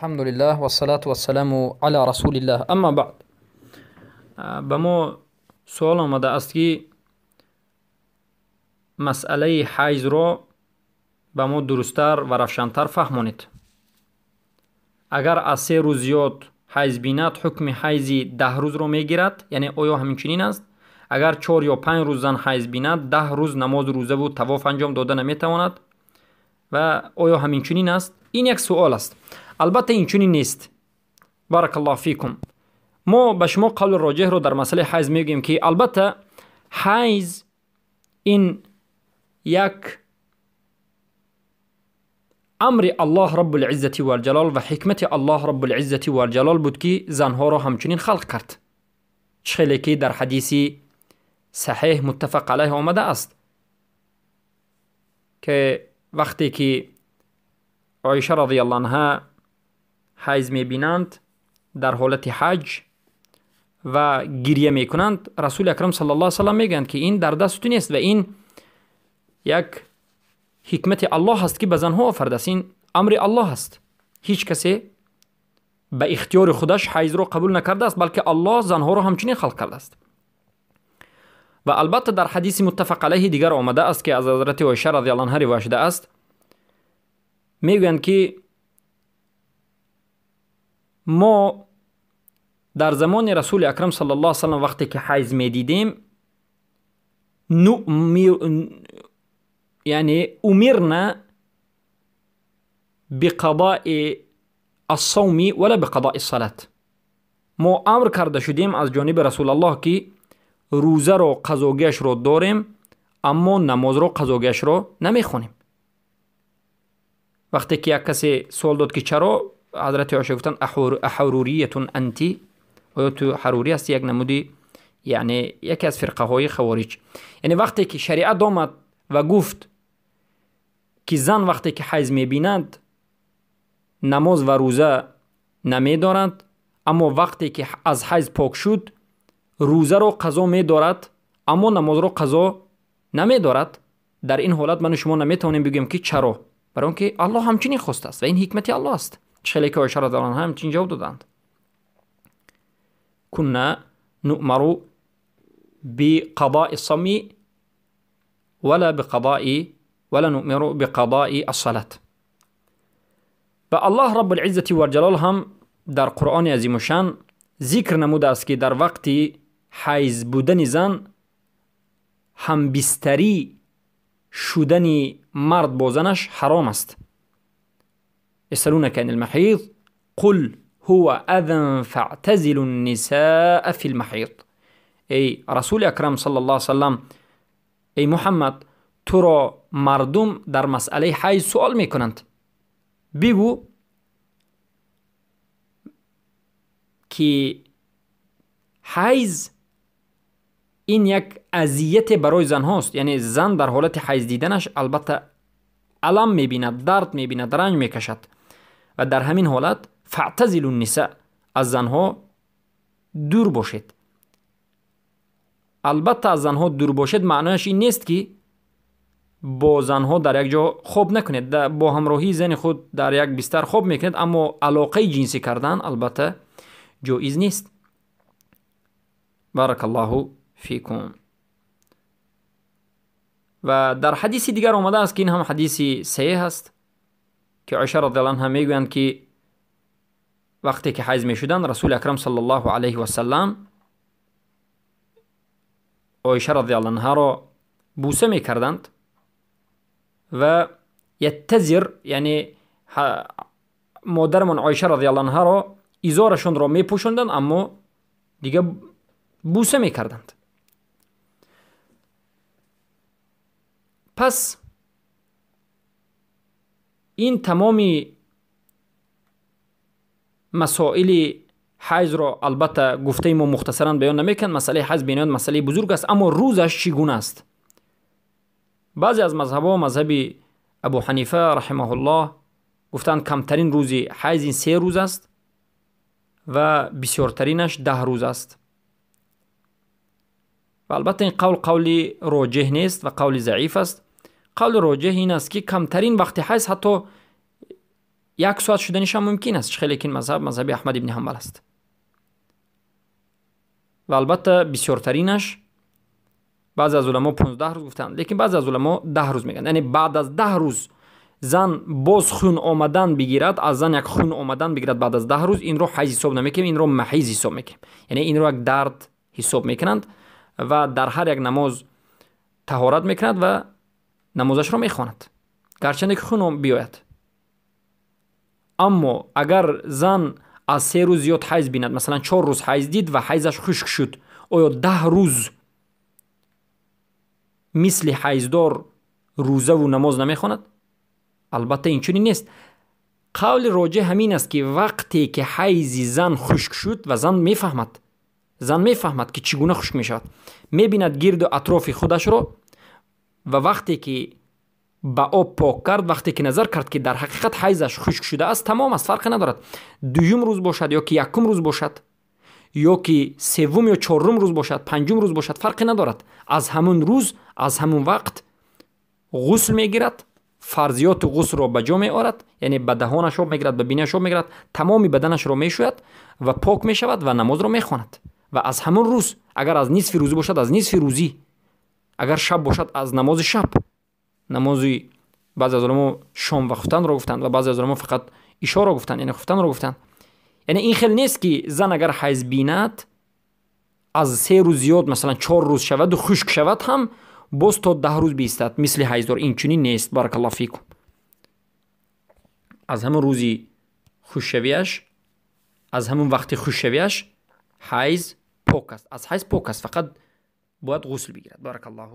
الحمد لله والصلاة والسلام على رسول الله. اما بعد، به ما سوال آمده است که مسئله حیض را به ما درستر و روشن‌تر فهمانید. اگر از 3 روز زیاد حیض بیند، حکم حیض 10 روز را میگیرد، یعنی آیا همچنین است؟ اگر 4 یا 5 روز زن حیض بیند، 10 روز نماز روزه و طواف انجام داده نمیتواند و آیا همچنین است؟ این یک سوال است. البته این چنین نیست. بارک الله فیکم. ما به شما قول راجح رو در مسئله حیض میگیم که البته حیض این یک امر الله رب العزت و الجلال و حکمت الله رب العزت و الجلال بود که زنها را همچنین خلق کرد، چخیلی که در حدیث صحیح متفق علیه آمده است که وقتی که عایشه رضی الله عنها حیض میبینند در حالت حج و گریه میکنند، رسول اکرم صلی الله علیه و سلم میگویند که این در دست نیست و این یک حکمت الله است که به زنها آفرده است. این امر الله است. هیچ کسی به اختیار خودش حیض را قبول نکرده است، بلکه الله زنها را همچنین خلق کرده است. و البته در حدیث متفق علیه دیگر آمده است که از حضرت عایشه رضی الله عنها روایت شده است، میگویند که ما در زمان رسول اکرم صلی الله علیه و سلم وقتی که حیض میدیدیم، یعنی امرنا بقضاء الصوم ولا بقضاء الصلاة، ما امر کرده شدیم از جانب رسول الله که روزه رو قضاگیش رو داریم اما نماز رو قضاگیش رو نمیخونیم. وقتی که یک کسی سوال داد که چرا، حضرت عایشه گفتن احروریتون انتی، آیا تو حروری هستی؟ یک نمودی، یعنی یکی از فرقه های خوارج. یعنی وقتی که شریعت آمد و گفت که زن وقتی که حیض میبینند نماز و روزه نمیدارند، اما وقتی که از حیض پاک شد روزه رو قضا میدارد اما نماز رو قضا نمیدارد، در این حالت من و شما نمیتونیم بگیم که چرا، برای اینکه الله همچنین خواسته است و این حکمت الله است. چخیلی که عایشه رضی الله عنها همچنین جواب دادند: کنا نؤمر بقضاء الصوم ولا نؤمر بقضاء الصلاة. و الله رب العزت و الجلال هم در قرآن عظیم الشان ذکر نموده است که در وقت حیض بودن زن هم بستری شدن مرد با زنش حرام است. یسألونک عن المحیض قل هو اذى فاعتزلوا النساء في المحیض. ای رسول اکرم صلی الله علیه وسلم، ای محمد، تو را مردم در مسئله حیض سوال میکنند، بگو که حیض این یک اذیت برای زن هاست. یعنی زن در حالت حیض دیدنش البته الم میبیند، درد میبیند، رنج میکشد و در همین حالت فاعتزلوا النساء، از زنها دور باشید. البته از زنها دور باشید معنیش این نیست که با زنها در یک جا خواب نکنید، با همراهی زن خود در یک بستر خواب میکنید، اما علاقه جنسی کردن البته جایز نیست. بارک الله فیکم. و در حدیث دیگر آمده است که این هم حدیث صحیح است که عایشه رضی الله عنها میگویند که وقتی که حیض میشدند رسول اکرم صلی الله علیه و سلم عایشه رضی الله عنها را بوسه میکردند و یتزر، یعنی مادرمان عایشه رضی الله عنها را ازارشون را میپوشوندند اما دیگه بوسه میکردند. پس این تمامی مسائل حیض را البته گفته ما مختصرا بیان نمیکن. مسئله حیض بینید مسئله بزرگ است، اما روزش چگونه است؟ بعضی از مذهب‌ها، مذهب ابو حنیفه رحمه الله، گفتند کمترین روز حیض این 3 روز است و بسیارترینش 10 روز است. و البته این قول راجح نیست و قول ضعیف است. قول راجح این است که کمترین وقت حیض حتی 1 ساعت شدنش هم ممکن است، خیلی که مذهب احمد ابن حنبل است و البته بسیارترینش بعضی از علما 15 روز گفتن، لیکن بعضی از علما 10 روز میگن. یعنی بعد از 10 روز زن باز خون آمدن بگیرد، از زن یک خون آمدن بگیرد بعد از 10 روز، این رو حیض حساب نمیکنیم، این رو محیض حساب میکنیم. یعنی این رو یک درد حساب میکنند و در هر یک نماز طهارت میکند و نمازش رو میخواند گرچه که خون بیاید. اما اگر زن از 3 روز زیاد حیض بیند، مثلا 4 روز حیض دید و حیضش خشک شد، آیا 10 روز مثل حیضدار روزه و نماز نمیخواند؟ البته اینچنین نیست. قول راجح همین است که وقتی که حیض زن خشک شد و زن میفهمد که چگونه خشک میشود، میبیند گرد و اطراف خودش رو و وقتی که با آب پاک کرد، وقتی که نظر کرد که در حقیقت حیضش خشک شده است، تمام است، فرق ندارد 2 روز باشد یا که 1 روز باشد یا که 3 یا 4 روز باشد، 5 روز باشد، فرق ندارد. از همون روز، از همون وقت غسل میگیرد، فرضیات غسل را به جا می آورد، یعنی به دهانش آب میگیرد، به بینیش آب میگیرد، تمامی بدنش را میشوید و پاک میشود و نماز را میخواند. و از همون روز، اگر از نصف روزی باشد از نصف روزی، اگر شب باشد از نماز شب. نمازی بعضی از علما شام و خفتن را گفتند و بعضی از علما فقط عشاء را گفتند، یعنی خفتن را گفتند. یعنی این خیلی نیست که زن اگر حیض بیند از 3 روز زیاد مثلا 4 روز شود و خشک شود هم باز تا 10 روز بیستد مثل حیضدار. این چنین نیست. بارک الله فیکم. از همون روزی خوششویش، از همون وقتی خوششویش حیض پاک است، از حیض پاک است، فقط باید غسل بگیرد. بارک الله